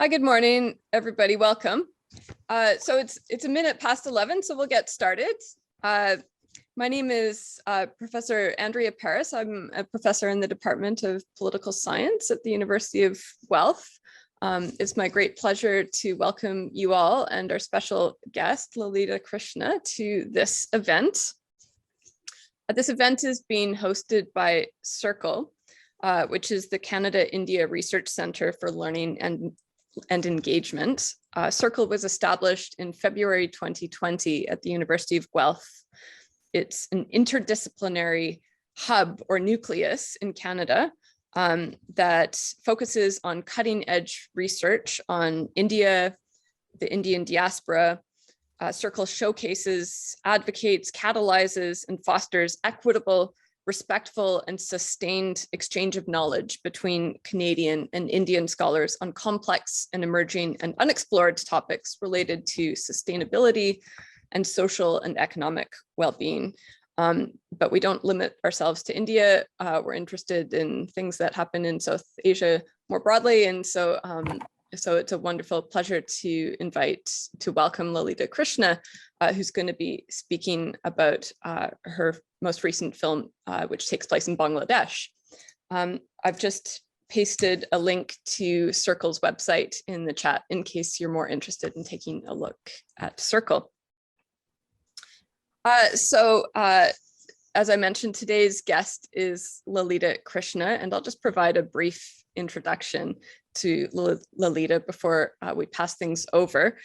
Hi, good morning, everybody. Welcome. So it's a minute past 11, so we'll get started. My name is Professor Andrea Paris. I'm a professor in the Department of Political Science at the University of Guelph. It's my great pleasure to welcome you all and our special guest, Lalita Krishna, to this event. This event is being hosted by Circle, which is the Canada-India Research Centre for Learning and Engagement. Circle was established in February 2020 at the University of Guelph. It's an interdisciplinary hub or nucleus in Canada that focuses on cutting edge research on India, the Indian diaspora. Circle showcases, advocates, catalyzes, and fosters equitable, respectful, and sustained exchange of knowledge between Canadian and Indian scholars on complex and emerging and unexplored topics related to sustainability and social and economic well-being. But we don't limit ourselves to India. We're interested in things that happen in South Asia more broadly. And so it's a wonderful pleasure to welcome Lalita Krishna, who's going to be speaking about her most recent film, which takes place in Bangladesh. I've just pasted a link to Circle's website in the chat in case you're more interested in taking a look at Circle. As I mentioned, today's guest is Lalita Krishna, and I'll just provide a brief introduction to Lalita before we pass things over.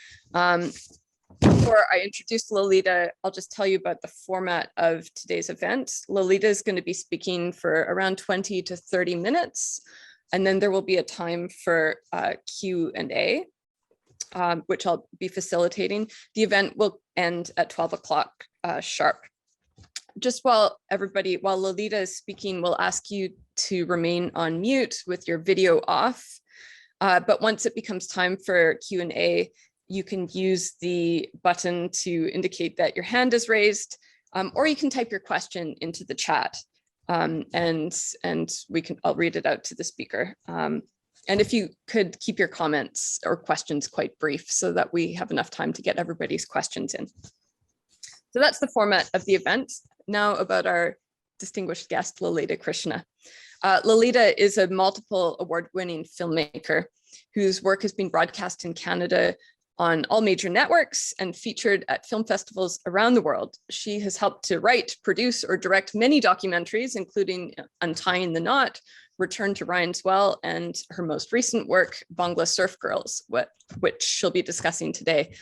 Before I introduce Lalita, I'll just tell you about the format of today's event. Lalita is going to be speaking for around 20 to 30 minutes, and then there will be a time for Q&A, which I'll be facilitating. The event will end at 12 o'clock sharp. Just while Lalita is speaking, we'll ask you to remain on mute with your video off. But once it becomes time for Q&A, you can use the button to indicate that your hand is raised, or you can type your question into the chat, and I'll read it out to the speaker. And if you could keep your comments or questions quite brief so that we have enough time to get everybody's questions in. So that's the format of the event. Now about our distinguished guest, Lalita Krishna. Lalita is a multiple award-winning filmmaker whose work has been broadcast in Canada on all major networks and featured at film festivals around the world. She has helped to write, produce, or direct many documentaries, including Untying the Knot, Return to Ryan's Well, and her most recent work, Bangla Surf Girls, which she'll be discussing today.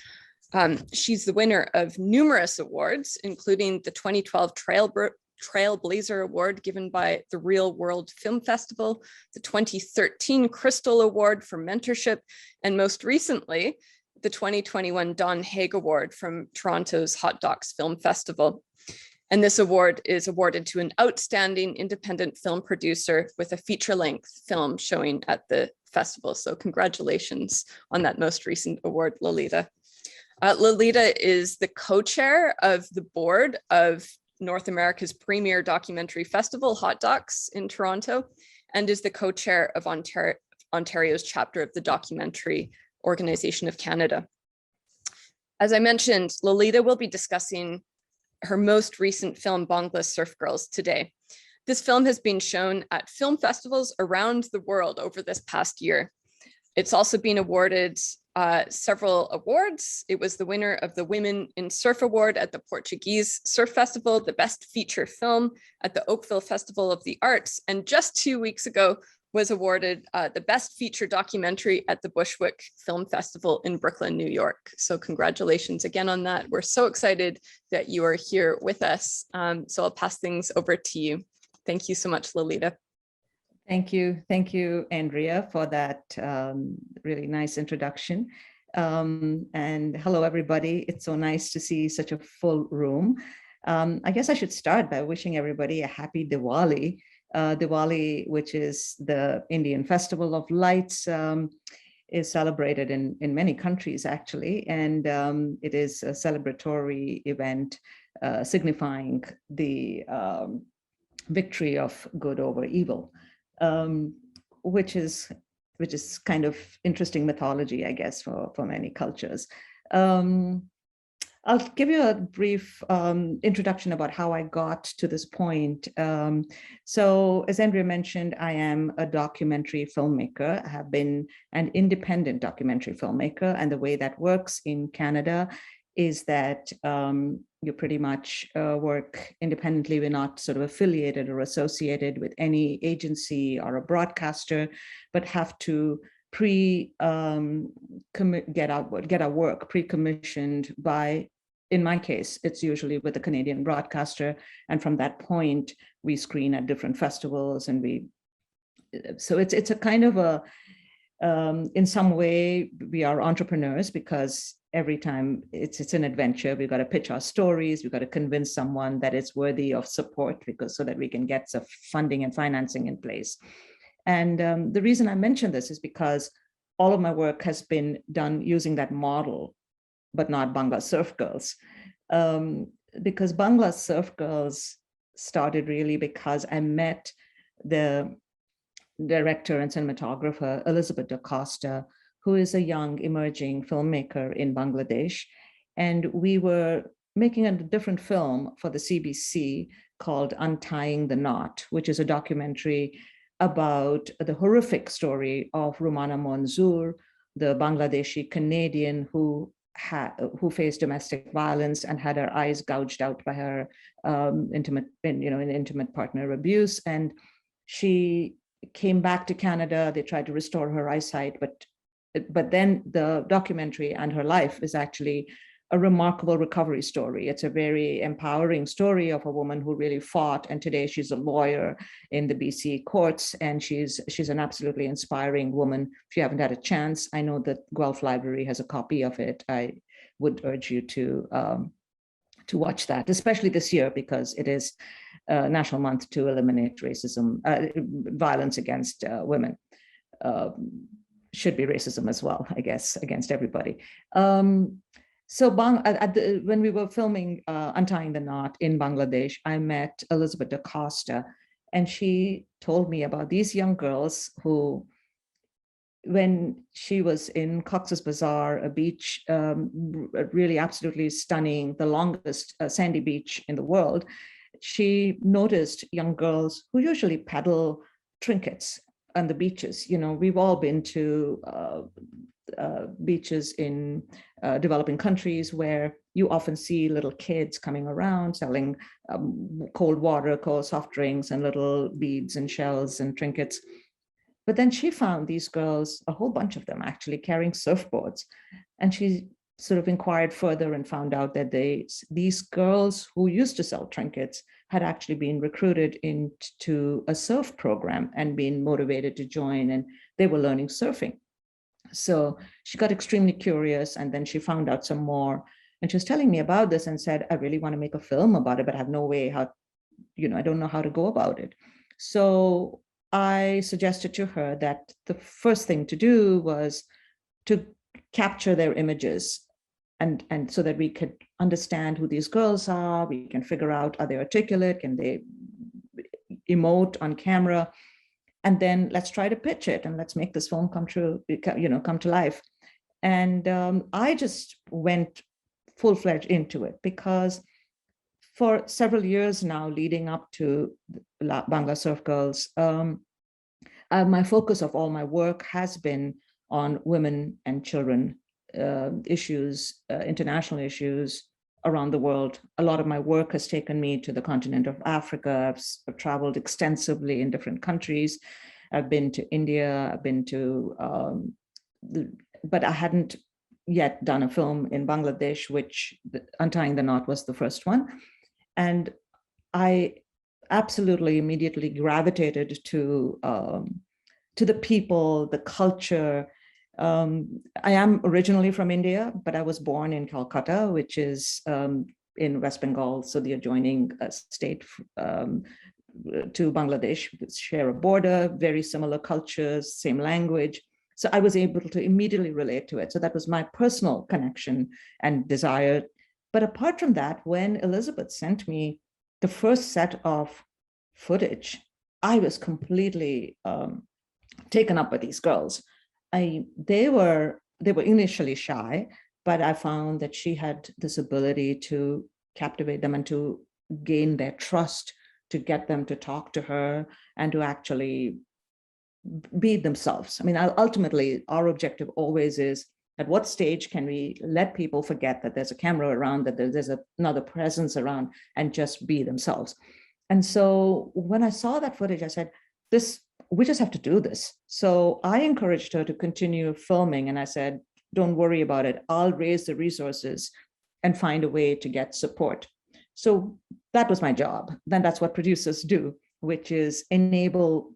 She's the winner of numerous awards, including the 2012 Trailblazer Award given by the Real World Film Festival, the 2013 Crystal Award for Mentorship, and most recently, the 2021 Don Haig Award from Toronto's Hot Docs Film Festival. And this award is awarded to an outstanding independent film producer with a feature-length film showing at the festival. So congratulations on that most recent award, Lalita. Lalita is the co-chair of the board of North America's premier documentary festival, Hot Docs in Toronto, and is the co-chair of Ontario's chapter of the Documentary Organization of Canada. As I mentioned, Lalita will be discussing her most recent film, Bangla Surf Girls, today. This film has been shown at film festivals around the world over this past year. It's also been awarded several awards. It was the winner of the Women in Surf Award at the Portuguese Surf Festival, the Best Feature Film at the Oakville Festival of the Arts, and just 2 weeks ago was awarded the Best Feature Documentary at the Bushwick Film Festival in Brooklyn, New York. So congratulations again on that. We're so excited that you are here with us. So I'll pass things over to you. Thank you so much, Lalita. Thank you, Andrea, for that really nice introduction. And hello, everybody. It's so nice to see such a full room. I guess I should start by wishing everybody a happy Diwali. Diwali, which is the Indian Festival of Lights, is celebrated in many countries, actually. And it is a celebratory event signifying the victory of good over evil. Which is which is kind of interesting mythology, I guess, for many cultures. Um, I'll give you a brief introduction about how I got to this point. So as Andrea mentioned, I am a documentary filmmaker. I have been an independent documentary filmmaker. And the way that works in Canada is that you pretty much work independently. We're not sort of affiliated or associated with any agency or a broadcaster, but have to get our work pre-commissioned by, in my case, it's usually with a Canadian broadcaster. And from that point, we screen at different festivals, and so it's a kind of a, in some way, we are entrepreneurs, because every time it's an adventure. We've got to pitch our stories. We've got to convince someone that it's worthy of support, because so that we can get some funding and financing in place. And the reason I mention this is because all of my work has been done using that model, but not Bangla Surf Girls. Because Bangla Surf Girls started really because I met the director and cinematographer, Elizabeth da Costa, who is a young emerging filmmaker in Bangladesh. And we were making a different film for the CBC called Untying the Knot, which is a documentary about the horrific story of Rumana Manzoor, the Bangladeshi Canadian who faced domestic violence and had her eyes gouged out by her intimate partner abuse. And she came back to Canada. They tried to restore her eyesight, but then the documentary and her life is actually a remarkable recovery story. It's a very empowering story of a woman who really fought, and today she's a lawyer in the BC courts, and she's an absolutely inspiring woman. If you haven't had a chance, I know that Guelph Library has a copy of it. I would urge you to watch that, especially this year, because it is National Month to eliminate racism, violence against women. Should be racism as well, I guess, against everybody. So when we were filming Untying the Knot in Bangladesh, I met Elizabeth da Costa, and she told me about these young girls who, when she was in Cox's Bazar, a beach, really absolutely stunning, the longest sandy beach in the world, she noticed young girls who usually peddle trinkets on the beaches. You know, we've all been to beaches in developing countries where you often see little kids coming around selling cold water, cold soft drinks, and little beads and shells and trinkets. But then she found these girls, a whole bunch of them actually, carrying surfboards. And she sort of inquired further and found out that these girls who used to sell trinkets had actually been recruited into a surf program and been motivated to join, and they were learning surfing. So she got extremely curious, and then she found out some more. And she was telling me about this and said, I really want to make a film about it, but I have no way how, I don't know how to go about it. So I suggested to her that the first thing to do was to capture their images, and so that we could understand who these girls are. We can figure out, are they articulate? Can they emote on camera? And then let's try to pitch it, and let's make this film come true, come to life. And I just went full-fledged into it, because for several years now, leading up to Bangla Surf Girls, my focus of all my work has been on women and children issues, international issues around the world. A lot of my work has taken me to the continent of Africa. I've traveled extensively in different countries. I've been to India, I've been to, but I hadn't yet done a film in Bangladesh, which Untying the Knot was the first one. And I absolutely immediately gravitated to the people, the culture. I am originally from India, but I was born in Calcutta, which is in West Bengal, so the adjoining state to Bangladesh. Share a border, very similar cultures, same language. So I was able to immediately relate to it. So that was my personal connection and desire. But apart from that, when Elizabeth sent me the first set of footage, I was completely taken up with these girls. They were initially shy, but I found that she had this ability to captivate them and to gain their trust, to get them to talk to her and to actually be themselves. I mean, ultimately, our objective always is, at what stage can we let people forget that there's a camera around, that there's another presence around, and just be themselves? And so when I saw that footage, I said, we just have to do this. So I encouraged her to continue filming, and I said, don't worry about it. I'll raise the resources and find a way to get support. So that was my job. Then that's what producers do, which is enable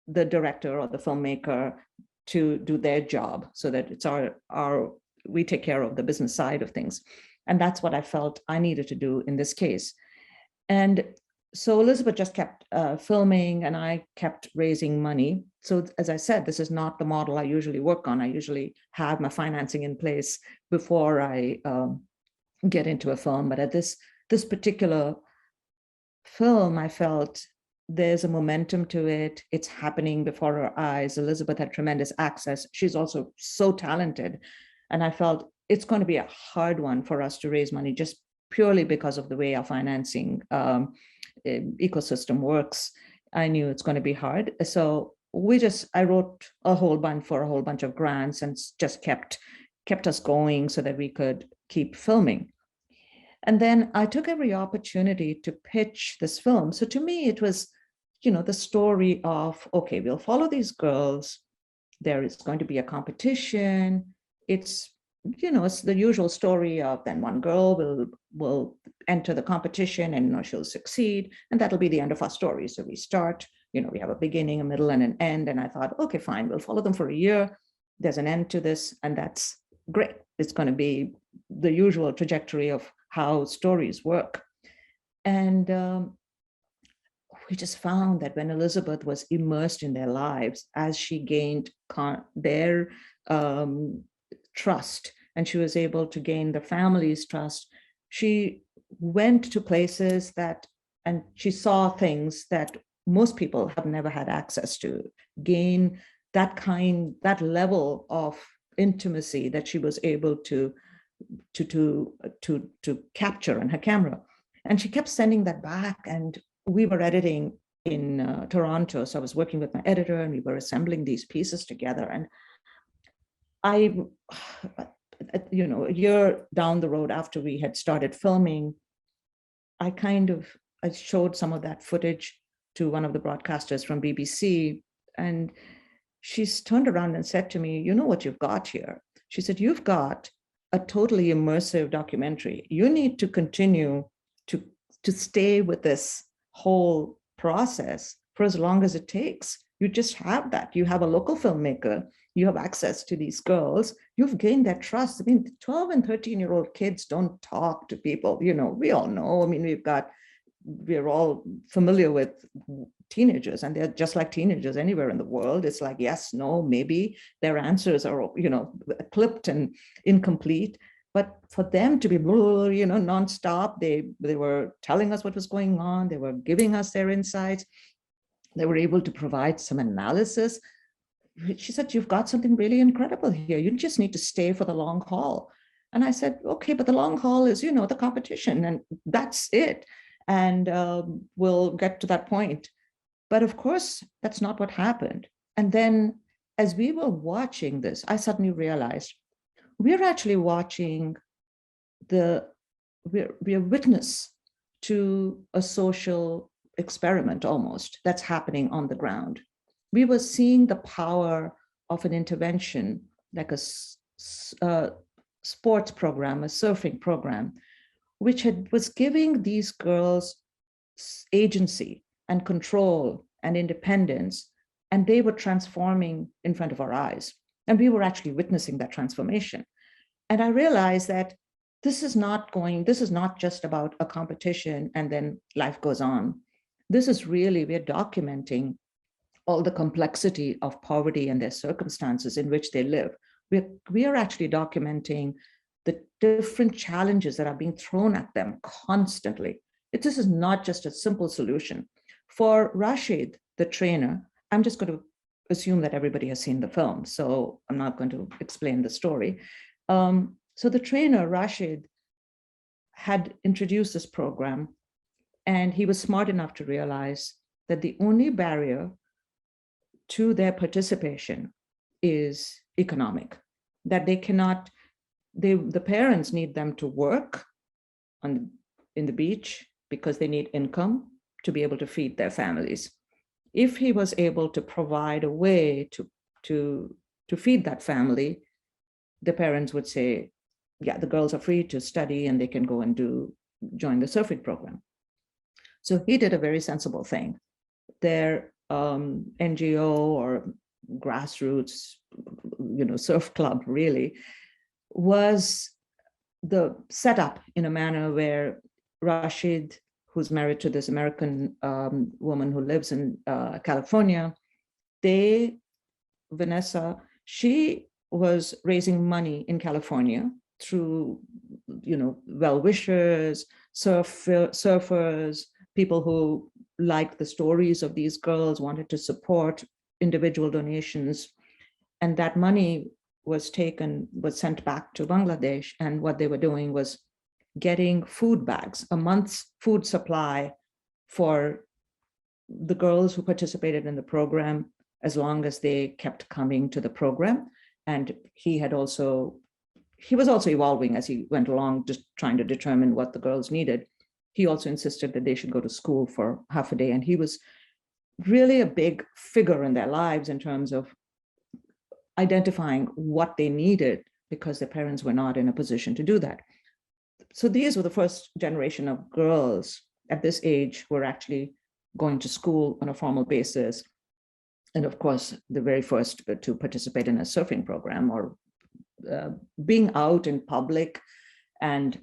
the director or the filmmaker to do their job, so that it's we take care of the business side of things. And that's what I felt I needed to do in this case. And so Elizabeth just kept filming, and I kept raising money. So as I said, this is not the model I usually work on. I usually have my financing in place before I get into a film. But at this particular film, I felt there's a momentum to it. It's happening before our eyes. Elizabeth had tremendous access. She's also so talented. And I felt it's going to be a hard one for us to raise money, just purely because of the way our financing ecosystem works. I knew it's going to be hard. So I wrote a whole bunch of grants, and just kept us going so that we could keep filming. And then I took every opportunity to pitch this film. So to me, it was, the story of, okay, we'll follow these girls. There is going to be a competition. It's, it's the usual story of, then one girl will enter the competition, and she'll succeed, and that'll be the end of our story. So we start, we have a beginning, a middle, and an end. And I thought, okay, fine, we'll follow them for a year. There's an end to this, and that's great. It's going to be the usual trajectory of how stories work. And we just found that when Elizabeth was immersed in their lives, as she gained their trust, and she was able to gain the family's trust, she went to places and she saw things that most people have never had access to, gain that level of intimacy that she was able to capture in her camera. And she kept sending that back. And we were editing in Toronto, so I was working with my editor, and we were assembling these pieces together. And a year down the road, after we had started filming, I showed some of that footage to one of the broadcasters from BBC, and she's turned around and said to me, what you've got here? She said, you've got a totally immersive documentary. You need to continue to stay with this whole process for as long as it takes. You just have that. You have a local filmmaker. You have access to these girls. You've gained their trust. I mean, 12 and 13-year-old kids don't talk to people. We all know. I mean, we're all familiar with teenagers, and they're just like teenagers anywhere in the world. It's like, yes, no, maybe. Their answers are, clipped and incomplete. But for them to be, nonstop, they were telling us what was going on. They were giving us their insights. They were able to provide some analysis. She said, you've got something really incredible here. You just need to stay for the long haul. And I said, okay, but the long haul is, the competition, and that's it. And we'll get to that point. But of course, that's not what happened. And then as we were watching this, I suddenly realized we're actually watching we're witness to a social experiment almost that's happening on the ground. We were seeing the power of an intervention, like a sports program, a surfing program, which was giving these girls agency and control and independence, and they were transforming in front of our eyes. And we were actually witnessing that transformation. And I realized that this is not just about a competition and then life goes on. This is really, we're documenting all the complexity of poverty and their circumstances in which they live. We are actually documenting the different challenges that are being thrown at them constantly. This is not just a simple solution. For Rashid, the trainer, I'm just going to assume that everybody has seen the film, so I'm not going to explain the story. So the trainer, Rashid, had introduced this program, and he was smart enough to realize that the only barrier to their participation is economic, that they cannot, the parents need them to work in the beach because they need income to be able to feed their families. If he was able to provide a way to feed that family, the parents would say, yeah, the girls are free to study and they can go and join the surfing program. So he did a very sensible thing. Their NGO or grassroots, surf club really was the setup in a manner where Rashid, who's married to this American woman who lives in California, Vanessa, she was raising money in California through, well-wishers, surfers, people who liked the stories of these girls, wanted to support individual donations. And that money was sent back to Bangladesh. And what they were doing was getting food bags, a month's food supply for the girls who participated in the program, as long as they kept coming to the program. And he was also evolving as he went along, just trying to determine what the girls needed. He also insisted that they should go to school for half a day. And he was really a big figure in their lives in terms of identifying what they needed, because their parents were not in a position to do that. So these were the first generation of girls at this age who were actually going to school on a formal basis. And of course, the very first to participate in a surfing program or being out in public and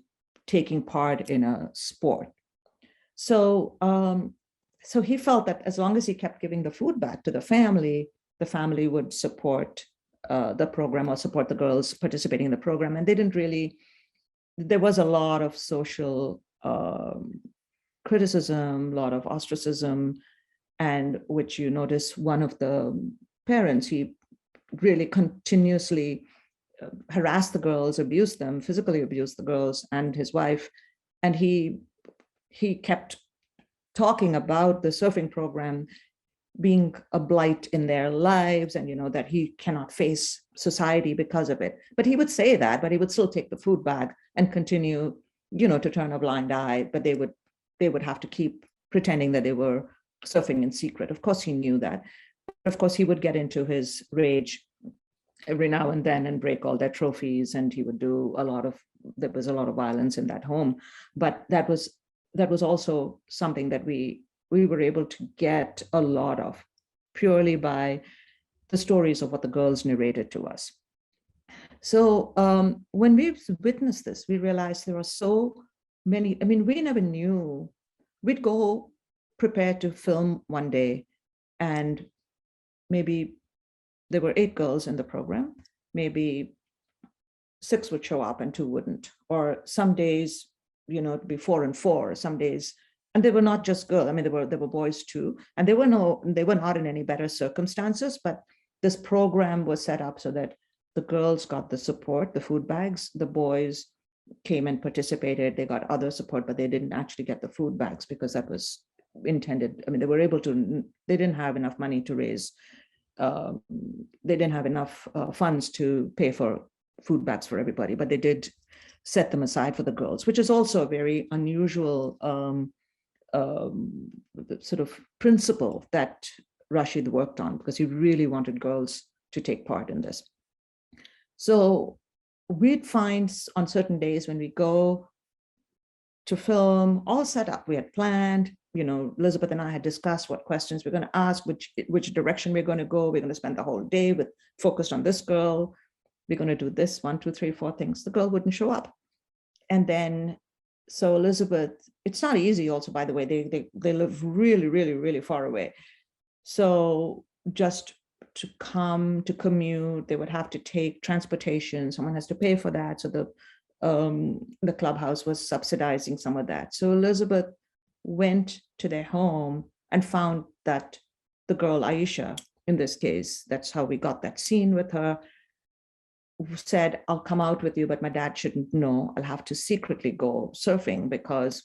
taking part in a sport. So, so he felt that as long as he kept giving the food back to the family would support the program or support the girls participating in the program. And they didn't really, there was a lot of social criticism, a lot of ostracism, and which you notice one of the parents, he really continuously harassed the girls, abused them, physically abused the girls and his wife. And he kept talking about the surfing program being a blight in their lives, and that he cannot face society because of it. But he would say that, but he would still take the food bag and continue, to turn a blind eye. But they would have to keep pretending that they were surfing in secret. Of course, he knew that. But of course, he would get into his rage every now and then and break all their trophies, and he would do there was a lot of violence in that home. But that was also something that we were able to get a lot of purely by the stories of what the girls narrated to us. So when we witnessed this, we realized there are so many, we never knew. We'd go prepared to film one day, and maybe there were 8 girls in the program, maybe 6 would show up and 2 wouldn't, or some days, it'd be 4 and 4, some days. And they were not just girls. There were boys too, and they were not in any better circumstances. But this program was set up so that the girls got the support, the food bags. The boys came and participated. They got other support, but they didn't actually get the food bags because that was intended. They didn't have enough money to raise. They didn't have enough funds to pay for food bags for everybody, but they did set them aside for the girls, which is also a very unusual sort of principle that Rashid worked on, because he really wanted girls to take part in this. So we'd find on certain days when we go to film, all set up, we had planned, Elizabeth and I had discussed what questions we're going to ask, which direction we're going to go. We're going to spend the whole day focused on this girl. We're going to do this 1, 2, 3, 4 things. The girl wouldn't show up. And then, so Elizabeth, it's not easy also, by the way, they live really, really, really far away. So just to come, to commute, they would have to take transportation. Someone has to pay for that. So the clubhouse was subsidizing some of that. So Elizabeth went to their home and found that the girl Aisha in this case, that's how we got that scene with her, said, I'll come out with you, but my dad shouldn't know. I'll have to secretly go surfing because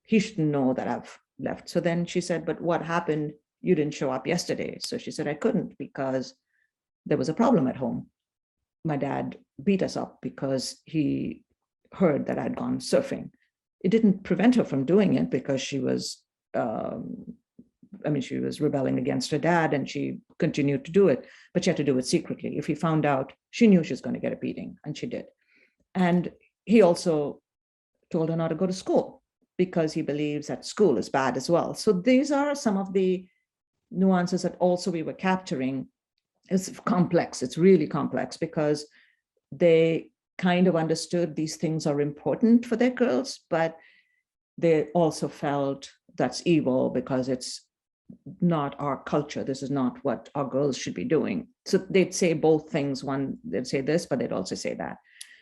he shouldn't know that I've left. So then she said, but what happened? You didn't show up yesterday. So she said, I couldn't because there was a problem at home. My dad beat us up because he heard that I'd gone surfing. It didn't prevent her from doing it because she was, she was rebelling against her dad and she continued to do it, but she had to do it secretly. If he found out, she knew she was going to get a beating, and she did. And he also told her not to go to school because he believes that school is bad as well. So these are some of the nuances that also we were capturing. It's complex. It's really complex because they kind of understood these things are important for their girls, but they also felt that's evil because it's not our culture. This is not what our girls should be doing. So they'd say both things. One, they'd say this, but they'd also say that.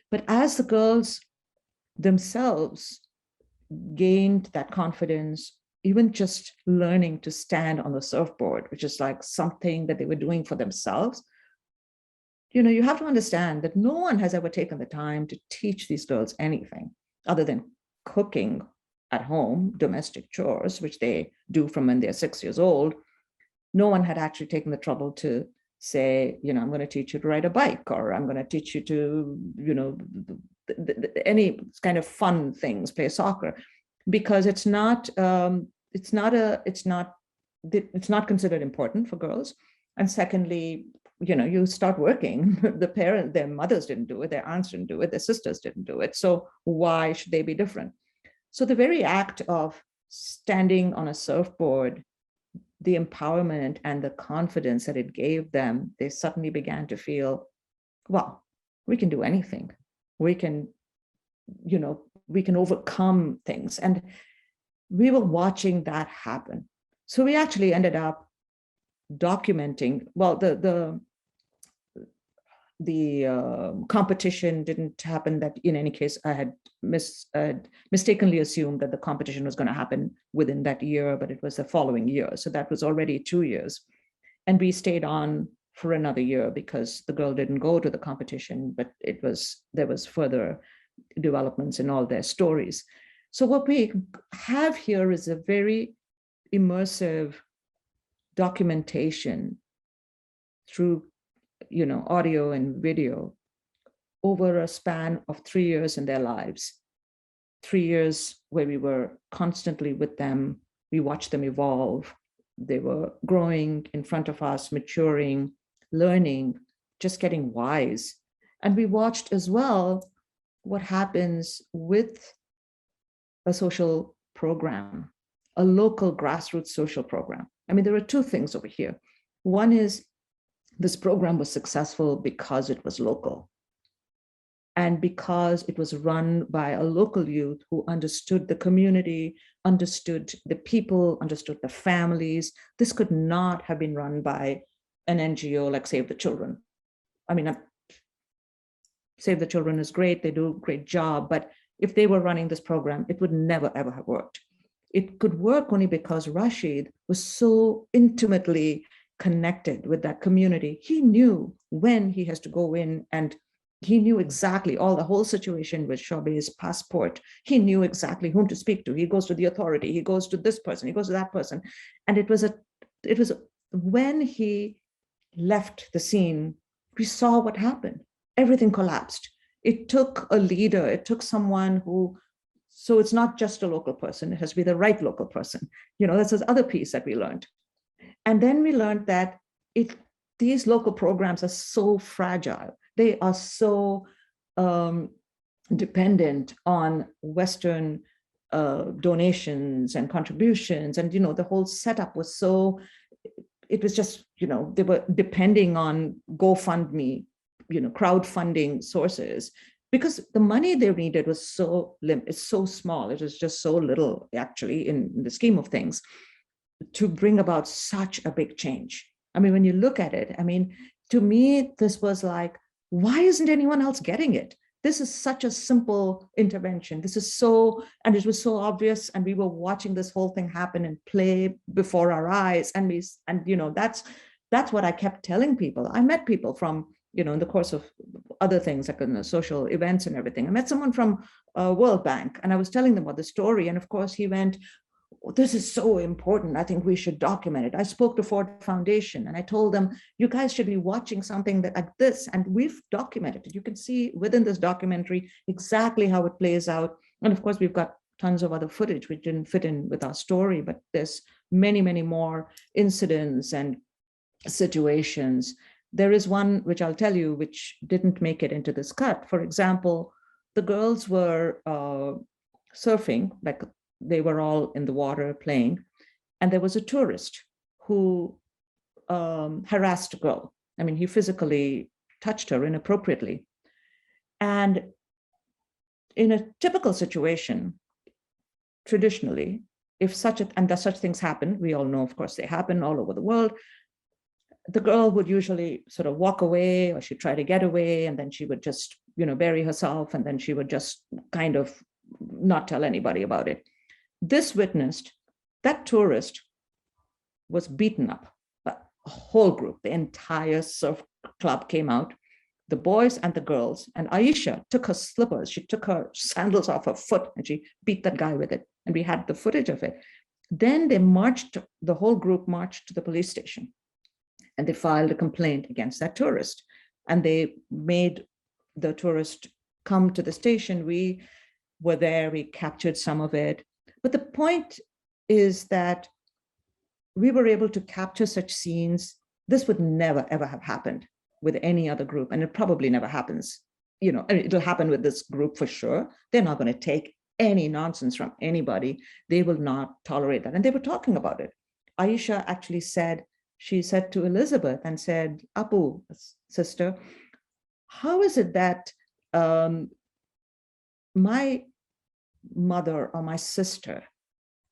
But as the girls themselves gained that confidence, even just learning to stand on the surfboard, which is like something that they were doing for themselves, you have to understand that no one has ever taken the time to teach these girls anything other than cooking at home, domestic chores, which they do from when they're 6 years old. No one had actually taken the trouble to say, I'm going to teach you to ride a bike, or I'm going to teach you to, any kind of fun things, play soccer, because it's not considered important for girls. And secondly, you start working, their mothers didn't do it, their aunts didn't do it, their sisters didn't do it. So why should they be different? So the very act of standing on a surfboard, the empowerment and the confidence that it gave them, they suddenly began to feel, well, we can do anything. We can overcome things. And we were watching that happen. So we actually ended up documenting, well, the competition didn't happen. That in any case, I had mistakenly assumed that the competition was going to happen within that year, but it was the following year. So that was already 2 years. And we stayed on for another year because the girl didn't go to the competition, but there was further developments in all their stories. So what we have here is a very immersive documentation through audio and video over a span of 3 years in their lives. 3 years where we were constantly with them. We watched them evolve. They were growing in front of us, maturing, learning, just getting wise. And we watched as well what happens with a social program, a local grassroots social program. There are two things over here. One is this program was successful because it was local and because it was run by a local youth who understood the community, understood the people, understood the families. This could not have been run by an NGO like Save the Children. Save the Children is great. They do a great job. But if they were running this program, it would never, ever have worked. It could work only because Rashid was so intimately connected with that community. He knew when he has to go in, and he knew exactly the whole situation with Shobe's passport. He knew exactly whom to speak to. He goes to the authority, he goes to this person, he goes to that person. And it was when he left the scene, we saw what happened. Everything collapsed. It took a leader, it took someone so it's not just a local person, it has to be the right local person. That's this other piece that we learned. And then we learned that these local programs are so fragile. They are so dependent on Western donations and contributions. And, the whole setup was it was just, they were depending on GoFundMe, crowdfunding sources, because the money they needed was it's so small. It was just so little, actually, in the scheme of things, to bring about such a big change. When you look at it, to me, this was like, why isn't anyone else getting it? This is such a simple intervention. It was so obvious. And we were watching this whole thing happen and play before our eyes. And that's what I kept telling people. I met people from, in the course of other things, like in the social events and everything. I met someone from World Bank, and I was telling them about the story. And of course, he went, this is so important. I think we should document it. I spoke to Ford Foundation and I told them, you guys should be watching something like this. And we've documented it. You can see within this documentary exactly how it plays out. And of course, we've got tons of other footage which didn't fit in with our story, but there's many, many more incidents and situations. There is one which I'll tell you, which didn't make it into this cut. For example, the girls were surfing, like they were all in the water playing, and there was a tourist who harassed a girl. I mean, he physically touched her inappropriately. And in a typical situation, traditionally, if such things happen, we all know, of course, they happen all over the world, the girl would usually sort of walk away, or she'd try to get away, and then she would just, bury herself, and then she would just kind of not tell anybody about it. This witnessed that tourist was beaten up. A whole group, the entire surf club came out, the boys and the girls, and Aisha took her slippers, she took her sandals off her foot, and she beat that guy with it. And we had the footage of it. Then they marched, the whole group marched to the police station, and they filed a complaint against that tourist. And they made the tourist come to the station. We were there, we captured some of it. But the point is that we were able to capture such scenes. This would never, ever have happened with any other group. And it probably never happens. It'll happen with this group for sure. They're not going to take any nonsense from anybody. They will not tolerate that. And they were talking about it. Aisha actually said, she said to Elizabeth and said, Apu, sister, how is it that my mother or my sister,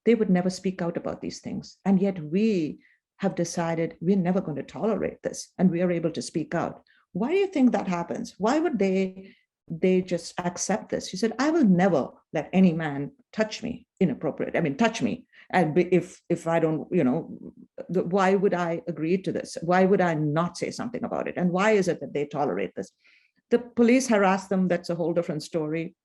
they would never speak out about these things. And yet we have decided we're never going to tolerate this, and we are able to speak out. Why do you think that happens? Why would they just accept this? She said, I will never let any man touch me touch me. And if I don't, why would I agree to this? Why would I not say something about it? And why is it that they tolerate this? The police harassed them. That's a whole different story.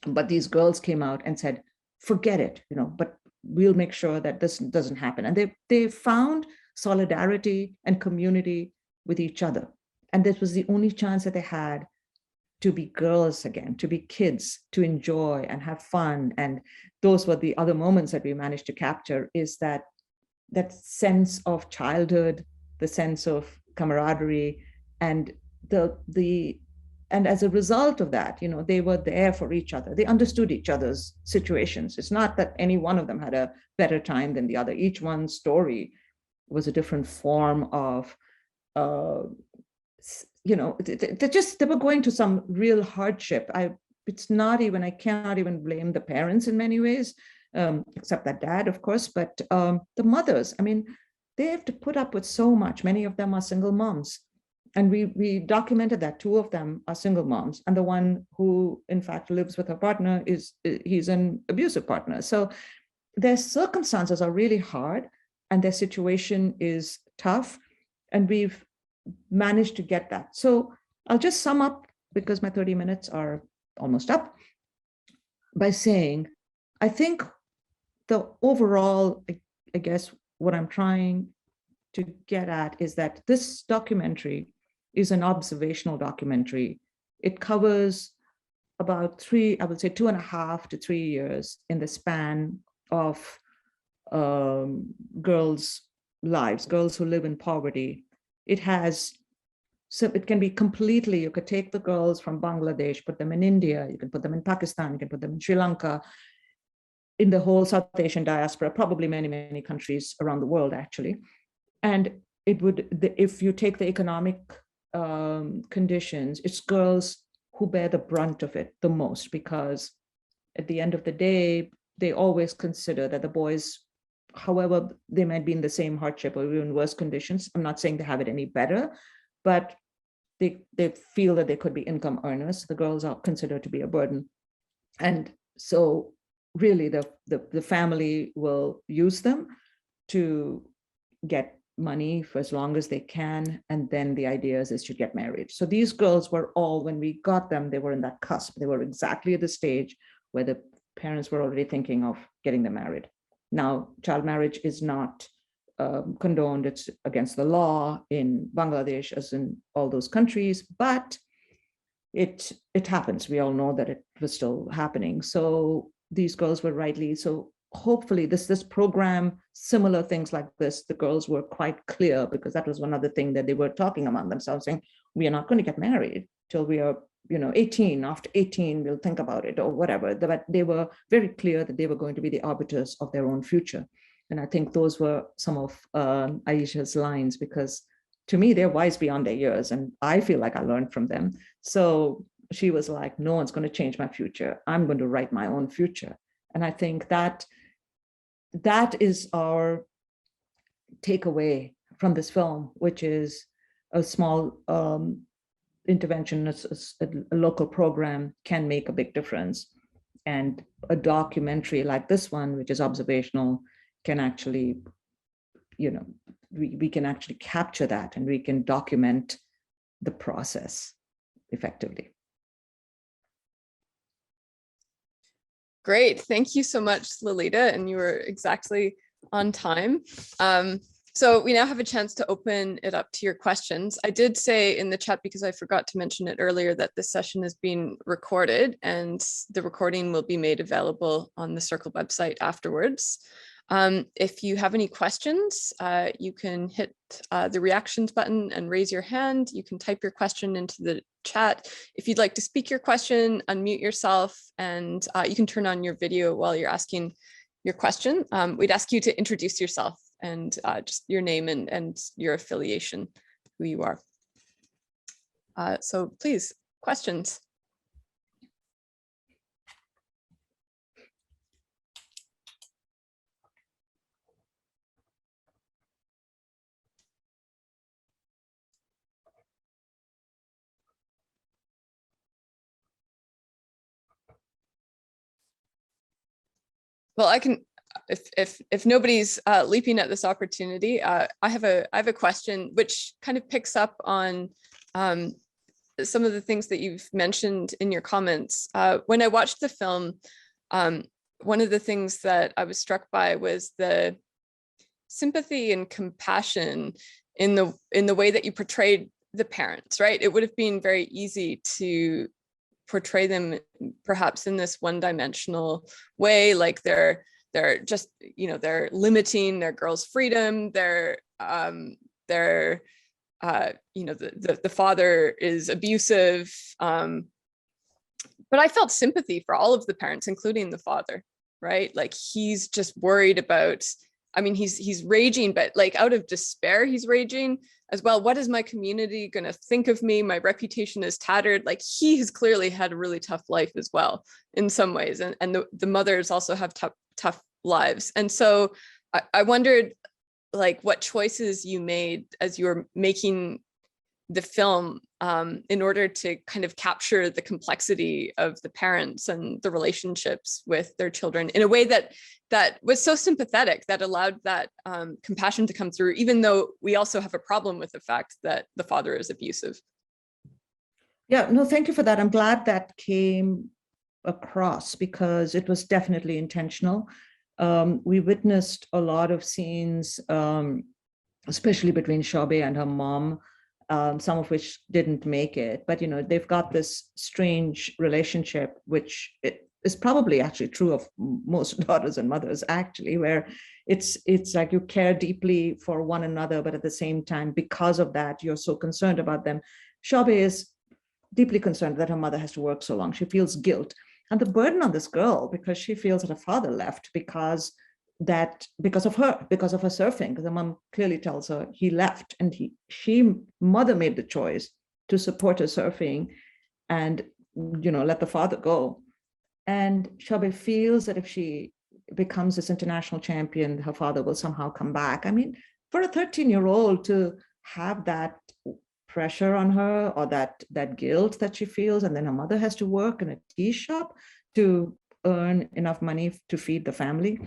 But these girls came out and said, forget it, but we'll make sure that this doesn't happen. And they found solidarity and community with each other. And this was the only chance that they had to be girls again, to be kids, to enjoy and have fun. And those were the other moments that we managed to capture, is that sense of childhood, the sense of camaraderie, and and as a result of that, they were there for each other. They understood each other's situations. It's not that any one of them had a better time than the other. Each one's story was a different form of, they were going to some real hardship. I cannot even blame the parents in many ways, except that dad, of course, but the mothers, they have to put up with so much. Many of them are single moms. And we documented that 2 of them are single moms, and the one who in fact lives with her partner he's an abusive partner. So their circumstances are really hard, and their situation is tough, and we've managed to get that. So I'll just sum up, because my 30 minutes are almost up, by saying, I think the overall, I guess what I'm trying to get at is that this documentary is an observational documentary. It covers about 2.5 to 3 years in the span of girls' lives, girls who live in poverty. It can be completely, you could take the girls from Bangladesh, put them in India, you can put them in Pakistan, you can put them in Sri Lanka, in the whole South Asian diaspora, probably many, many countries around the world, actually. And if you take the economic conditions, it's girls who bear the brunt of it the most, because at the end of the day, they always consider that the boys, however they might be in the same hardship or even worse conditions, I'm not saying they have it any better, but they feel that they could be income earners. The girls are considered to be a burden. And so really the family will use them to get money for as long as they can, and then the idea is to get married. So these girls were all, when we got them, they were in that cusp. They were exactly at the stage where the parents were already thinking of getting them married. Now, child marriage is not condoned. It's against the law in Bangladesh, as in all those countries, but it happens. We all know that it was still happening. So these girls were rightly, so hopefully this program, similar things like this, the girls were quite clear, because that was one other thing that they were talking among themselves, saying, we are not going to get married till we are 18. After 18, we'll think about it, or whatever. But they were very clear that they were going to be the arbiters of their own future. And I think those were some of Aisha's lines, because to me, they're wise beyond their years, and I feel like I learned from them. So she was like, no one's going to change my future. I'm going to write my own future. And I think that is our takeaway from this film, which is a small intervention, a local program can make a big difference. And a documentary like this one, which is observational, can actually, we can actually capture that, and we can document the process effectively. Great. Thank you so much, Lalita. And you were exactly on time. So we now have a chance to open it up to your questions. I did say in the chat, because I forgot to mention it earlier, that this session is being recorded, and the recording will be made available on the Circle website afterwards. If you have any questions, you can hit the reactions button and raise your hand. You can type your question into the chat. If you'd like to speak your question, unmute yourself, and you can turn on your video while you're asking your question. We'd ask you to introduce yourself and just your name and your affiliation, who you are. So please, questions. Well, I can, if nobody's leaping at this opportunity, I have a question which kind of picks up on some of the things that you've mentioned in your comments. When I watched the film, one of the things that I was struck by was the sympathy and compassion in the way that you portrayed the parents, right? It would have been very easy to portray them perhaps in this one-dimensional way, like they're just, they're limiting their girl's freedom, the father is abusive, but I felt sympathy for all of the parents, including the father, right? Like, he's just worried about, he's raging, but like out of despair, he's raging as well. What is my community going to think of me? My reputation is tattered. Like, he has clearly had a really tough life as well in some ways. And the mothers also have tough lives. And so I wondered, like, what choices you made as you were making the film in order to kind of capture the complexity of the parents and the relationships with their children in a way that was so sympathetic, that allowed that compassion to come through, even though we also have a problem with the fact that the father is abusive. Yeah, no, thank you for that. I'm glad that came across, because it was definitely intentional. We witnessed a lot of scenes, especially between Shobe and her mom, some of which didn't make it, but they've got this strange relationship, which is probably actually true of most daughters and mothers, actually, where it's like you care deeply for one another, but at the same time, because of that, you're so concerned about them. Shobe is deeply concerned that her mother has to work so long. She feels guilt and the burden on this girl, because she feels that her father left because of her surfing, because the mom clearly tells her he left, and mother made the choice to support her surfing and let the father go. And Shobe feels that if she becomes this international champion, her father will somehow come back. For a 13-year-old to have that pressure on her, or that guilt that she feels, and then her mother has to work in a tea shop to earn enough money to feed the family.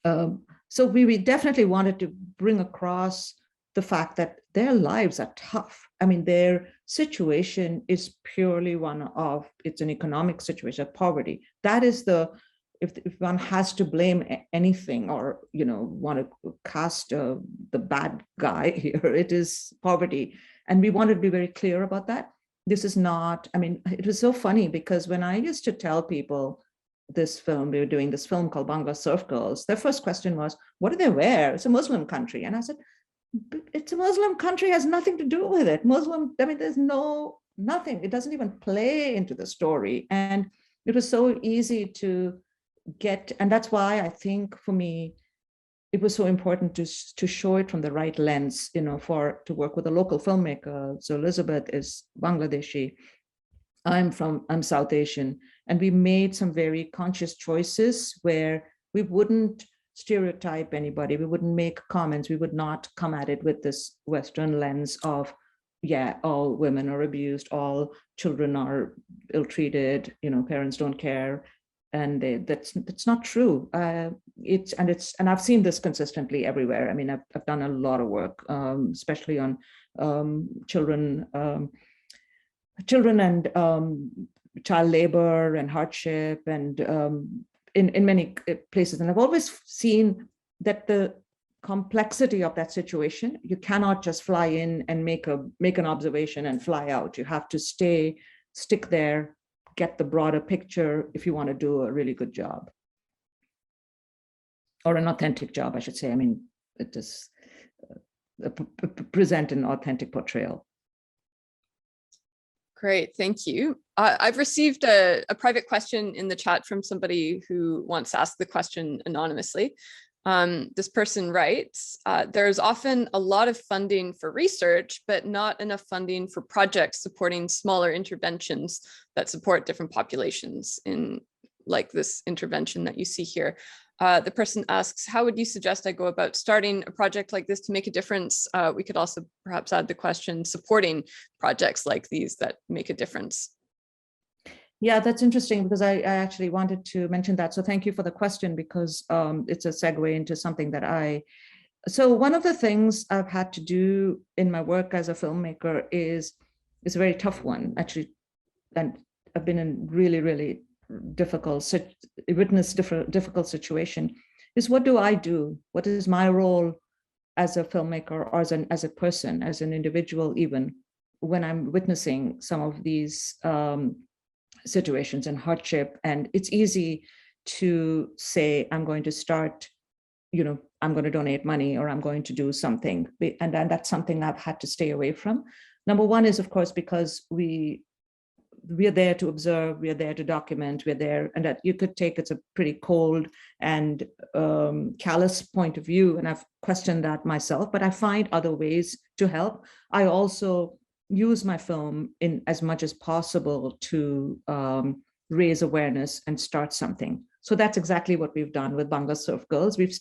So we definitely wanted to bring across the fact that their lives are tough. I mean, their situation is purely one of, it's an economic situation of poverty. That is the, if one has to blame anything or, want to cast the bad guy here, it is poverty. And we wanted to be very clear about that. This is not, I mean, it was so funny because when I used to tell people this film, we were doing this film called Bangla Surf Girls, their first question was, what do they wear? It's a Muslim country. And I said, it's a Muslim country, has nothing to do with it. Muslim, I mean, there's nothing. It doesn't even play into the story. And it was so easy to get, and that's why I think for me, it was so important to show it from the right lens, to work with a local filmmaker. So Elizabeth is Bangladeshi. I'm South Asian. And we made some very conscious choices where we wouldn't stereotype anybody. We wouldn't make comments. We would not come at it with this Western lens of, yeah, all women are abused, all children are ill-treated, parents don't care. And that's not true. And I've seen this consistently everywhere. I mean, I've done a lot of work, especially on children and child labor and hardship, and in many places. And I've always seen that the complexity of that situation, you cannot just fly in and make an observation and fly out. You have to stick there, get the broader picture if you want to do a really good job, or an authentic job, I should say. I mean, it is present an authentic portrayal. Great, thank you. I've received a private question in the chat from somebody who wants to ask the question anonymously. This person writes, there's often a lot of funding for research, but not enough funding for projects supporting smaller interventions that support different populations in like this intervention that you see here. The person asks, how would you suggest I go about starting a project like this to make a difference? We could also perhaps add the question, supporting projects like these that make a difference. Yeah, that's interesting because I actually wanted to mention that. So thank you for the question, because it's a segue into something that so one of the things I've had to do in my work as a filmmaker is a very tough one, actually. And I've been in really, really difficult situation, is what do I do? What is my role as a filmmaker, or as a person, as an individual, even when I'm witnessing some of these situations and hardship? And it's easy to say, I'm going to start, I'm going to donate money, or I'm going to do something. And that's something I've had to stay away from. Number one is, of course, because we are there to observe, we are there to document, we're there, and that you could take, it's a pretty cold and callous point of view. And I've questioned that myself, but I find other ways to help. I also use my film in as much as possible to raise awareness and start something. So that's exactly what we've done with Bangla Surf Girls. We've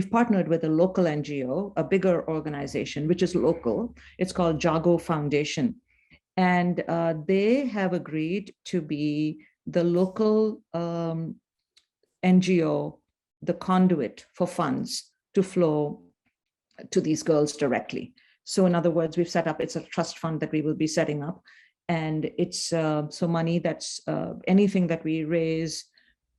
partnered with a local NGO, a bigger organization, which is local. It's called Jago Foundation. And they have agreed to be the local NGO, the conduit for funds to flow to these girls directly. So in other words, we've set up, it's a trust fund that we will be setting up. And it's so money that's anything that we raise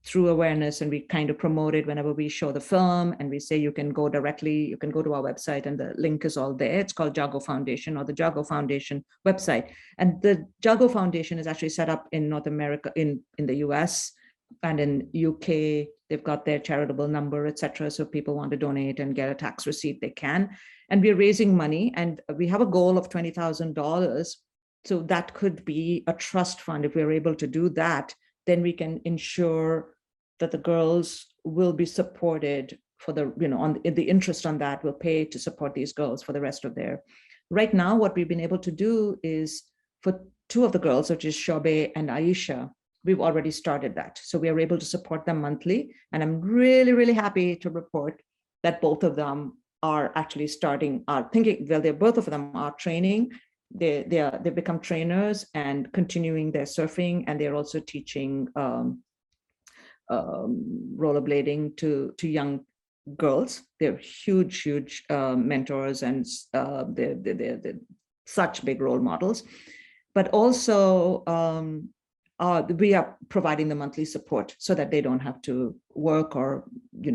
through awareness, and we kind of promote it whenever we show the film, and we say you can go directly, you can go to our website, and the link is all there. It's called Jago Foundation, or the Jago Foundation website. And the Jago Foundation is actually set up in North America, in the US and in UK. They've got their charitable number, etc. So if people want to donate and get a tax receipt, they can. And we're raising money, and we have a goal of $20,000. So that could be a trust fund. If we're able to do that, then we can ensure that the girls will be supported for the, the interest on that will pay to support these girls for the rest of their. Right now, what we've been able to do is for two of the girls, which is Shobe and Aisha, we've already started that. So we are able to support them monthly. And I'm really, really happy to report that both of them are actually both of them are training. They've become trainers and continuing their surfing, and they're also teaching rollerblading to young girls. They're huge mentors, and they're such big role models. But also, we are providing the monthly support so that they don't have to work or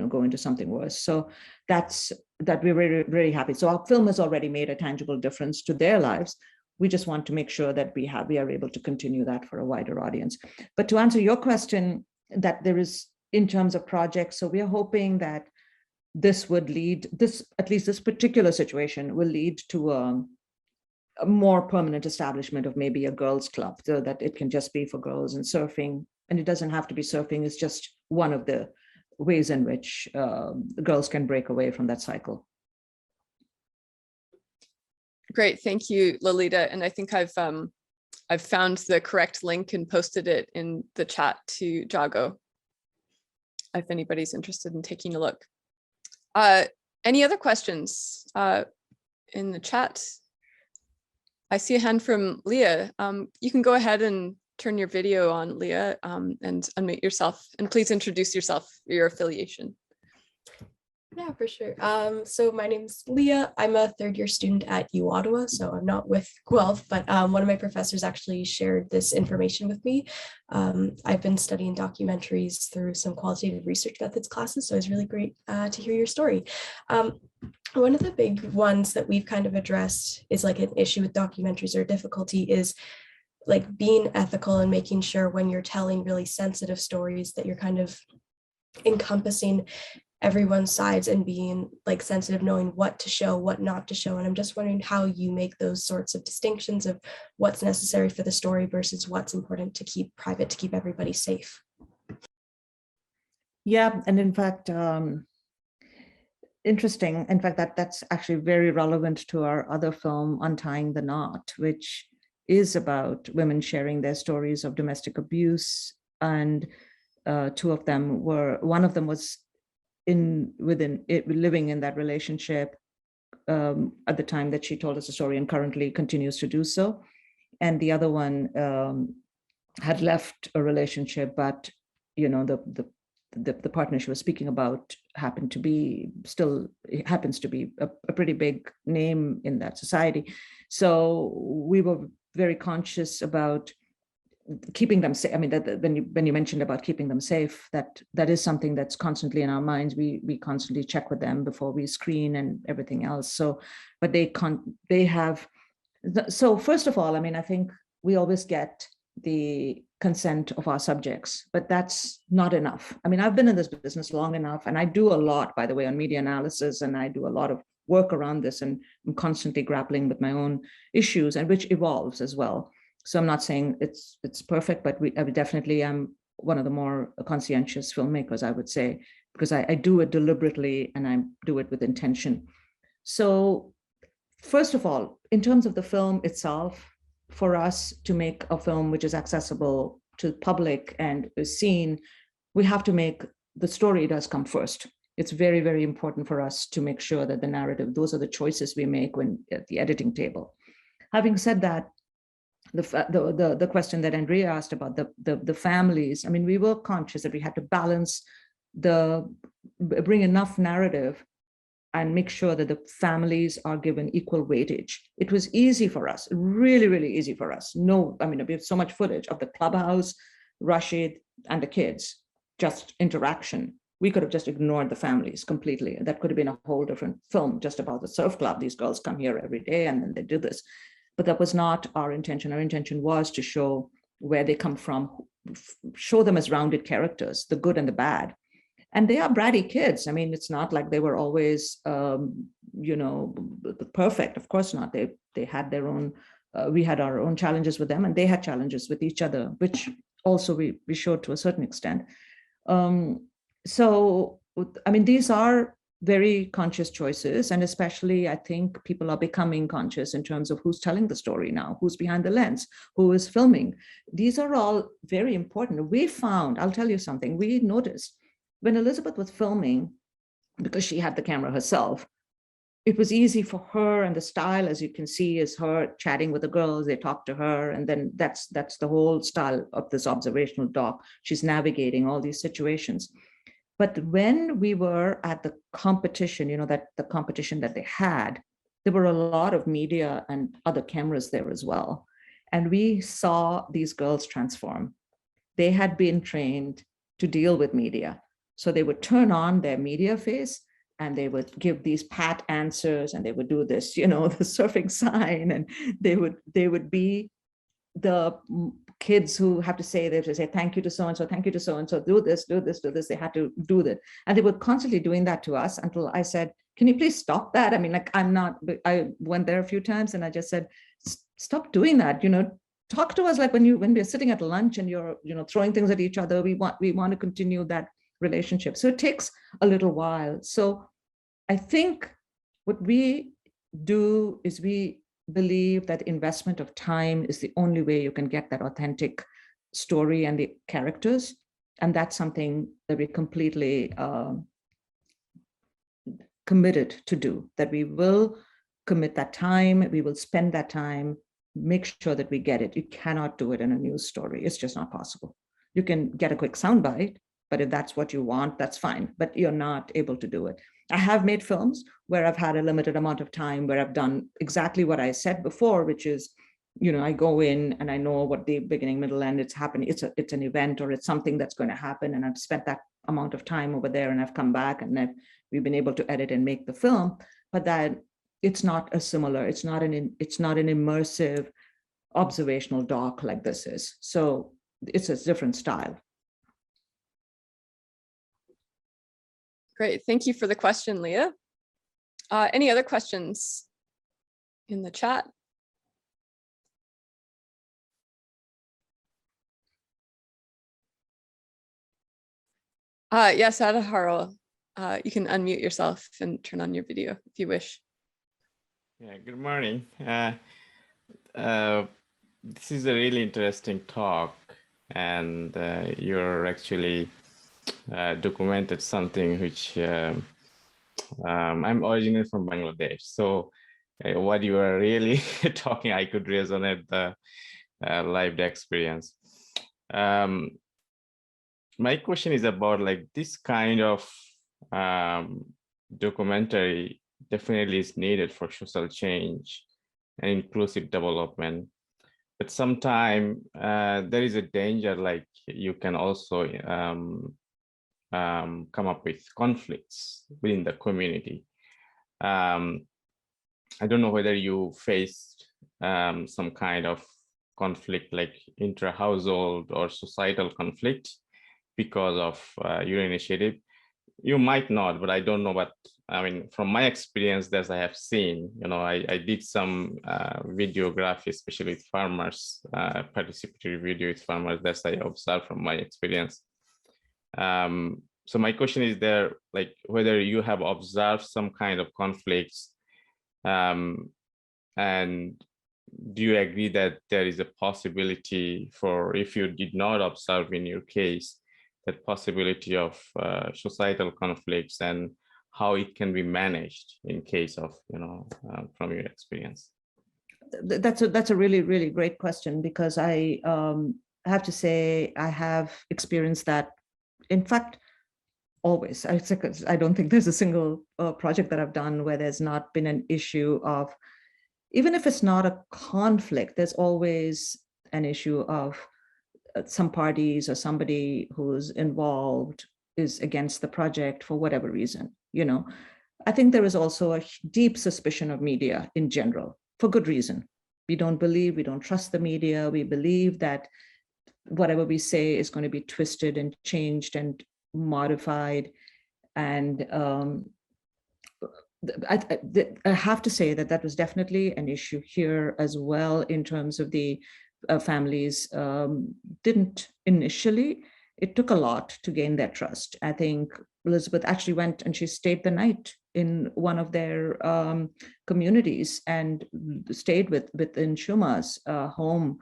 go into something worse. So that we're really, really happy. So our film has already made a tangible difference to their lives. We just want to make sure that we are able to continue that for a wider audience. But to answer your question, that there is in terms of projects, so we are hoping that this would lead, at least this particular situation will lead to a more permanent establishment of maybe a girls' club, so that it can just be for girls and surfing. And it doesn't have to be surfing, it's just one of the ways in which girls can break away from that cycle. Great, thank you, Lalita. And I think I've found the correct link and posted it in the chat to Jago, if anybody's interested in taking a look. Any other questions in the chat? I see a hand from Leah. You can go ahead and turn your video on, Leah, and unmute yourself. And please introduce yourself, your affiliation. Yeah, for sure. So my name's Leah. I'm a third-year student at U Ottawa, so I'm not with Guelph, but one of my professors actually shared this information with me. I've been studying documentaries through some qualitative research methods classes, so it's really great to hear your story. One of the big ones that we've kind of addressed is like an issue with documentaries, or difficulty is like being ethical and making sure when you're telling really sensitive stories that you're kind of encompassing everyone's sides and being like sensitive, knowing what to show, what not to show. And I'm just wondering how you make those sorts of distinctions of what's necessary for the story versus what's important to keep private, to keep everybody safe. Yeah, and in fact, interesting. In fact, that's actually very relevant to our other film, Untying the Knot, which is about women sharing their stories of domestic abuse. And one of them was living in that relationship at the time that she told us the story, and currently continues to do so. And the other one had left a relationship, but the partner she was speaking about happens to be a pretty big name in that society. So we were very conscious about keeping them safe. I mean, that when you mentioned about keeping them safe, that is something that's constantly in our minds. We constantly check with them before we screen and everything else. So, but so first of all, I mean, I think we always get the consent of our subjects, but that's not enough. I mean, I've been in this business long enough, and I do a lot, by the way, on media analysis, and I do a lot of work around this, and I'm constantly grappling with my own issues, and which evolves as well. So I'm not saying it's perfect, but I definitely am one of the more conscientious filmmakers, I would say, because I do it deliberately and I do it with intention. So first of all, in terms of the film itself, for us to make a film which is accessible to the public and is seen, we have to make the story does come first. It's very, very important for us to make sure that the narrative, those are the choices we make when at the editing table. Having said that, the question that Andrea asked about the families, I mean, we were conscious that we had to balance bring enough narrative and make sure that the families are given equal weightage. It was easy for us, really, really easy for us. No, I mean, we have so much footage of the clubhouse, Rashid, and the kids, just interaction. We could have just ignored the families completely. That could have been a whole different film just about the surf club. These girls come here every day and then they do this. But that was not our intention. Our intention was to show where they come from, show them as rounded characters, the good and the bad. And they are bratty kids. I mean, it's not like they were always, perfect. Of course not. They had their own, we had our own challenges with them, and they had challenges with each other, which also we showed to a certain extent. So, I mean, these are very conscious choices. And especially, I think people are becoming conscious in terms of who's telling the story now, who's behind the lens, who is filming. These are all very important. We found, I'll tell you something, we noticed when Elizabeth was filming, because she had the camera herself, it was easy for her, and the style, as you can see, is her chatting with the girls, they talk to her, and then that's the whole style of this observational doc. She's navigating all these situations. But when we were at the competition, that the competition that they had, there were a lot of media and other cameras there as well. And we saw these girls transform. They had been trained to deal with media. So they would turn on their media face and they would give these pat answers and they would do this, the surfing sign, and they would be the kids who have to say, they have to say thank you to so-and-so, thank you to so-and-so, do this, do this, do this. They had to do that. And they were constantly doing that to us until I said, can you please stop that? I mean, I went there a few times and I just said, stop doing that. Talk to us like when we're sitting at lunch and you're, throwing things at each other. We want to continue that relationship. So it takes a little while. So I think what we do is we believe that investment of time is the only way you can get that authentic story and the characters. And that's something that we completely committed to do, that we will commit that time, we will spend that time, make sure that we get it. You cannot do it in a news story. It's just not possible. You can get a quick soundbite, but if that's what you want, that's fine, but you're not able to do it. I have made films where I've had a limited amount of time, where I've done exactly what I said before, which is, I go in and I know what the beginning, middle, end, it's happening. It's an event or it's something that's going to happen. And I've spent that amount of time over there and I've come back and we've been able to edit and make the film, but that it's not a similar, it's not an immersive observational doc like this is. So it's a different style. Great, thank you for the question, Leah. Any other questions in the chat? Yes, Adaharo, you can unmute yourself and turn on your video if you wish. Yeah, good morning. This is a really interesting talk, and you're actually documented something which I'm originally from Bangladesh. So what you are really talking, I could resonate the lived experience. My question is about like this kind of documentary definitely is needed for social change and inclusive development. But sometimes there is a danger, like you can also come up with conflicts within the community. I don't know whether you faced some kind of conflict like intra-household or societal conflict because of your initiative. You might not, but I don't know. But I mean, from my experience, as I have seen, I did some videography, especially with farmers, participatory video with farmers. That's I observed from my experience. So my question is there, like whether you have observed some kind of conflicts, and do you agree that there is a possibility for, if you did not observe in your case, that possibility of societal conflicts and how it can be managed in case of, from your experience? That's a really, really great question, because I have to say I have experienced that. In fact, always. I don't think there's a single project that I've done where there's not been an issue of, even if it's not a conflict, there's always an issue of some parties or somebody who's involved is against the project for whatever reason. I think there is also a deep suspicion of media in general, for good reason. We don't trust the media. We believe that whatever we say is going to be twisted and changed and modified. And I have to say that was definitely an issue here as well, in terms of the families didn't initially. It took a lot to gain their trust. I think Elizabeth actually went and she stayed the night in one of their communities and stayed within Shuma's home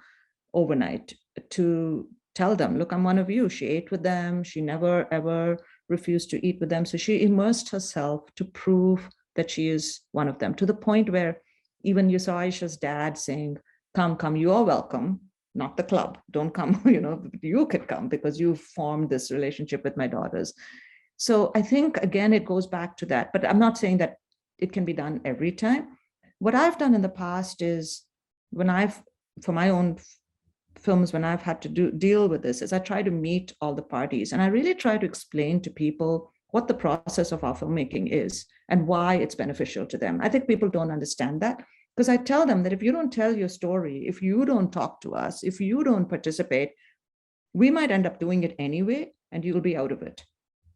overnight to tell them, look, I'm one of you. She ate with them. She never, ever refused to eat with them. So she immersed herself to prove that she is one of them, to the point where even you saw Aisha's dad saying, come, you are welcome, not the club. Don't come, you can come because you formed this relationship with my daughters. So I think, again, it goes back to that, but I'm not saying that it can be done every time. What I've done in the past is for my own films, when I've had to deal with this, is I try to meet all the parties, and I really try to explain to people what the process of our filmmaking is and why it's beneficial to them. I think people don't understand that, because I tell them that if you don't tell your story, if you don't talk to us, if you don't participate, we might end up doing it anyway, and you'll be out of it.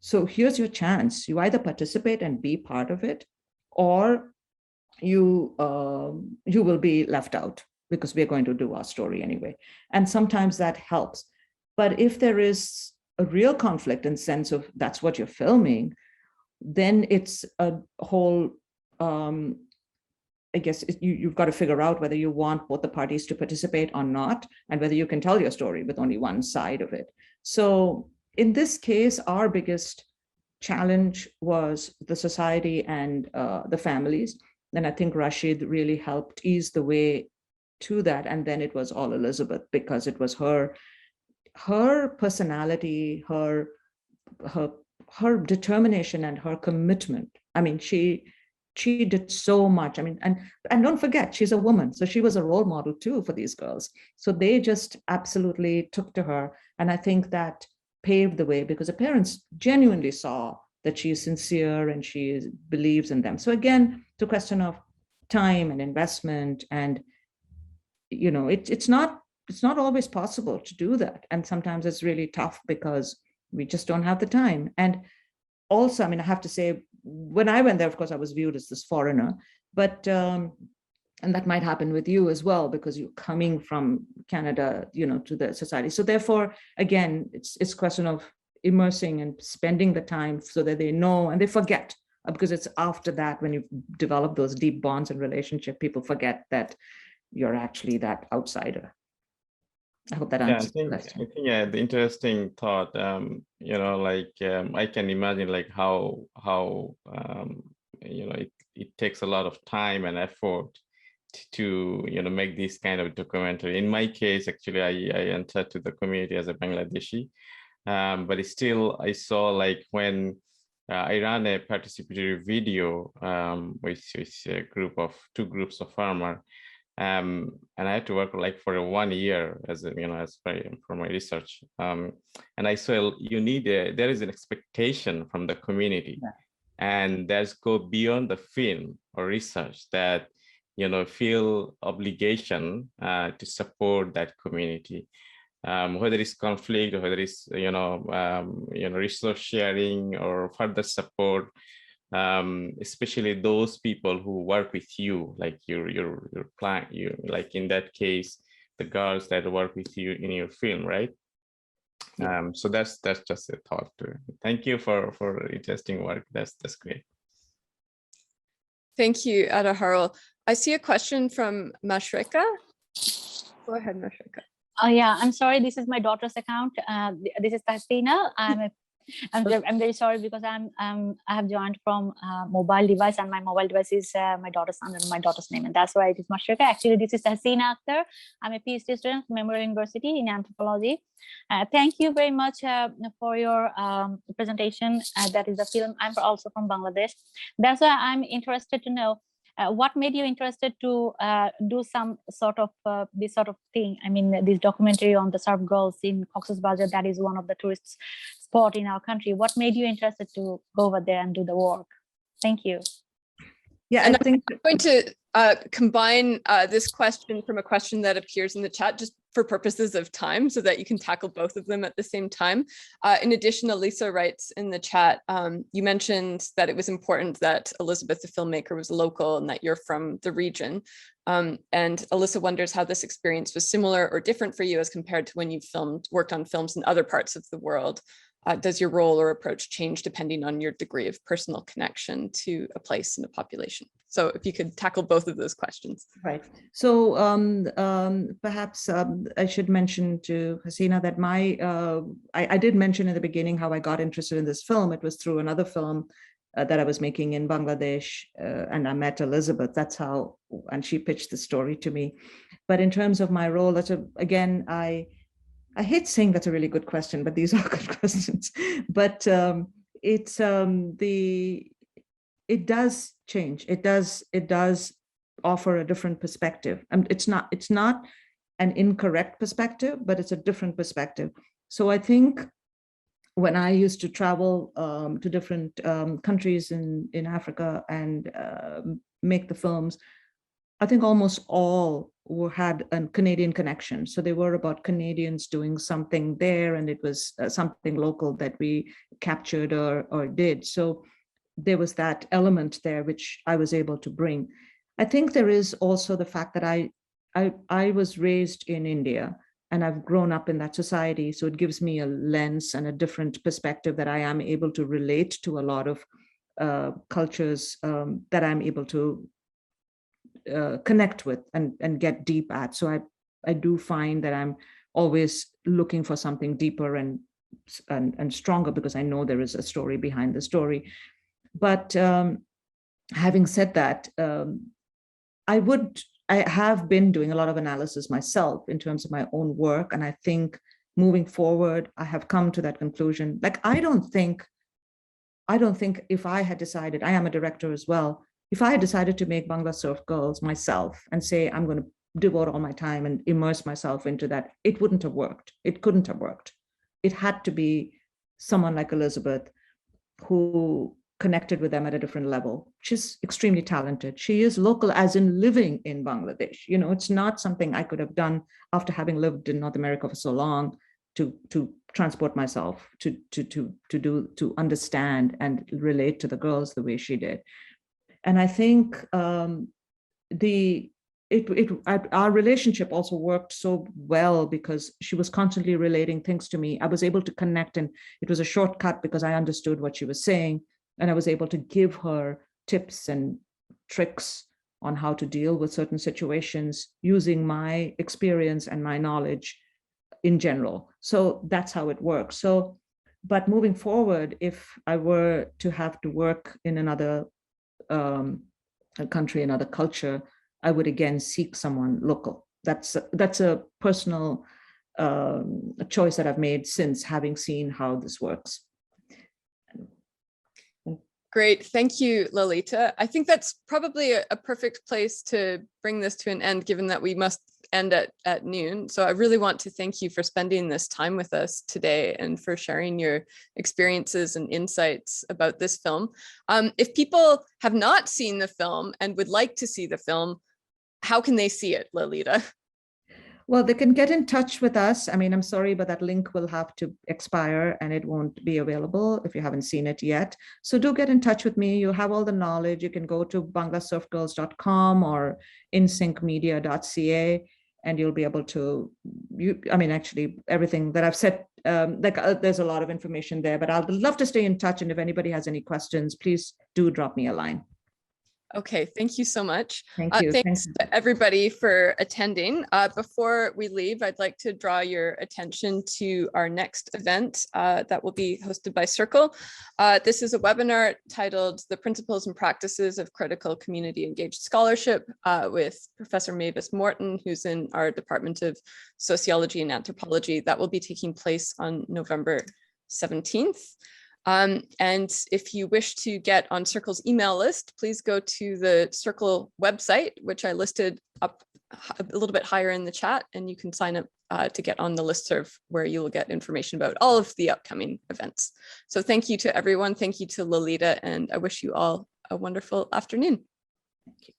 So here's your chance. You either participate and be part of it, or you will be left out, because we're going to do our story anyway. And sometimes that helps. But if there is a real conflict in the sense of that's what you're filming, then it's a whole, I guess you've got to figure out whether you want both the parties to participate or not, and whether you can tell your story with only one side of it. So in this case, our biggest challenge was the society and the families. And I think Rashid really helped ease the way to that. And then it was all Elizabeth, because it was her personality, her determination and her commitment. I mean, she did so much. I mean, and don't forget, she's a woman, so she was a role model too for these girls. So they just absolutely took to her, and I think that paved the way, because the parents genuinely saw that she is sincere and she believes in them. So again, the question of time and investment, and it's not always possible to do that, and sometimes it's really tough because we just don't have the time. And also, I mean, I have to say, when I went there, of course, I was viewed as this foreigner, but and that might happen with you as well, because you're coming from Canada, to the society. So therefore, again, it's a question of immersing and spending the time so that they know, and they forget, because it's after that, when you develop those deep bonds and relationship, people forget that you're actually that outsider. I hope that answers the question. I think the interesting thought, I can imagine like how it takes a lot of time and effort to make this kind of documentary. In my case, actually, I entered to the community as a Bangladeshi, but still I saw, like, when I ran a participatory video with two groups of farmers. And I had to work like for 1 year for my research. And I saw there is an expectation from the community, and that's go beyond the film or research, that feel obligation to support that community, whether it's conflict or whether it's resource sharing or further support. Especially those people who work with you, like your client, like in that case, the girls that work with you in your film, right? Yeah. So that's just a thought too. Thank you for interesting work. That's great. Thank you, Ada Harul. I see a question from Mashrika. Go ahead, Mashrika. Oh yeah, I'm sorry. This is my daughter's account. This is Tastina. I'm very sorry, because I have joined from mobile device, and my mobile device is my daughter's under my daughter's name, and that's why it is Mashrika. Actually, this is Hasina Akhtar. I'm a PhD student from Memorial University in anthropology. Thank you very much for your presentation. That is the film. I'm also from Bangladesh. That's why I'm interested to know what made you interested to do some sort of this sort of thing. I mean, this documentary on the surf girls in Cox's Bazar, that is one of the tourist spot in our country. What made you interested to go over there and do the work? Thank you. Yeah, and I think I'm going to combine this question from a question that appears in the chat, just for purposes of time, so that you can tackle both of them at the same time. In addition, Elisa writes in the chat, you mentioned that it was important that Elizabeth, the filmmaker, was local and that you're from the region. And Alyssa wonders how this experience was similar or different for you as compared to when you worked on films in other parts of the world. Does your role or approach change depending on your degree of personal connection to a place and a population? So if you could tackle both of those questions. Right. So perhaps I should mention to Hasina that I did mention in the beginning how I got interested in this film. It was through another film that I was making in Bangladesh, and I met Elizabeth. That's how, and she pitched the story to me. But in terms of my role, again, I hate saying that's a really good question, but these are good questions. But it's it does change. It does offer a different perspective. And it's not an incorrect perspective, but it's a different perspective. So I think when I used to travel to different countries in Africa and make the films, I think almost all had a Canadian connection. So they were about Canadians doing something there, and it was something local that we captured or did. So there was that element there, which I was able to bring. I think there is also the fact that I was raised in India and I've grown up in that society. So it gives me a lens and a different perspective that I am able to relate to a lot of cultures that I'm able to connect with and get deep at. So I do find that I'm always looking for something deeper and stronger, because I know there is a story behind the story. But having said that, I have been doing a lot of analysis myself in terms of my own work. And I think moving forward, I have come to that conclusion. Like, I don't think if I had decided, I am a director as well, if I had decided to make Bangla Surf Girls myself and say, I'm going to devote all my time and immerse myself into that, it wouldn't have worked. It couldn't have worked. It had to be someone like Elizabeth, who connected with them at a different level. She's extremely talented. She is local, as in living in Bangladesh. You know, it's not something I could have done after having lived in North America for so long, to transport myself to understand and relate to the girls the way she did. And I think our relationship also worked so well because she was constantly relating things to me. I was able to connect, and it was a shortcut because I understood what she was saying. And I was able to give her tips and tricks on how to deal with certain situations using my experience and my knowledge in general. So that's how it works. So, but moving forward, if I were to have to work in another country, another culture, I would again seek someone local. That's a personal choice that I've made since having seen how this works. Great. Thank you, Lalita. I think that's probably a perfect place to bring this to an end, given that we must end at noon. So I really want to thank you for spending this time with us today and for sharing your experiences and insights about this film. If people have not seen the film and would like to see the film, how can they see it, Lalita? Well, they can get in touch with us. I mean, I'm sorry, but that link will have to expire and it won't be available if you haven't seen it yet. So do get in touch with me. You have all the knowledge. You can go to banglasurfgirls.com or insyncmedia.ca, and you'll be able to, actually everything that I've said, there's a lot of information there, but I'd love to stay in touch. And if anybody has any questions, please do drop me a line. Okay, thank you so much. Thank you. Thanks to everybody for attending. Before we leave, I'd like to draw your attention to our next event that will be hosted by Circle. This is a webinar titled The Principles and Practices of Critical Community Engaged Scholarship with Professor Mavis Morton, who's in our Department of Sociology and Anthropology. That will be taking place on November 17th. And if you wish to get on Circle's email list, please go to the Circle website, which I listed up a little bit higher in the chat, and you can sign up to get on the listserv where you will get information about all of the upcoming events. So thank you to everyone. Thank you to Lalita, and I wish you all a wonderful afternoon. Thank you.